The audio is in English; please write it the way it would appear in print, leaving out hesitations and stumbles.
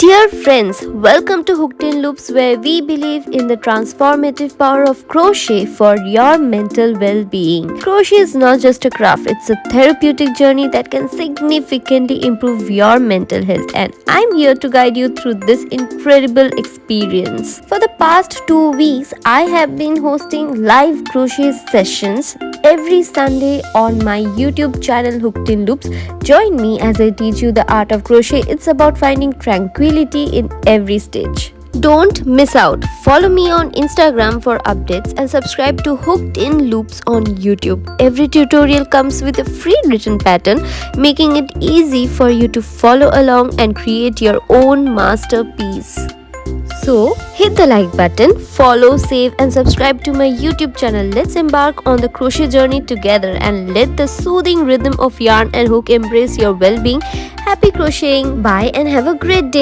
Dear friends, welcome to Hooked in Loops, where we believe in the transformative power of crochet for your mental well-being. Crochet is not just a craft, it's a therapeutic journey that can significantly improve your mental health, and I'm here to guide you through this incredible experience. For the past 2 weeks, I have been hosting live crochet sessions every Sunday on my YouTube channel Hooked in Loops. Join me as I teach you the art of crochet. It's about finding tranquility in every stitch. Don't miss out. Follow me on Instagram for updates and subscribe to Hooked in Loops on YouTube. Every tutorial comes with a free written pattern, making it easy for you to follow along and create your own masterpiece. So, hit the like button, follow, save and subscribe to my YouTube channel. Let's embark on the crochet journey together and let the soothing rhythm of yarn and hook embrace your well-being. Happy crocheting. Bye and have a great day.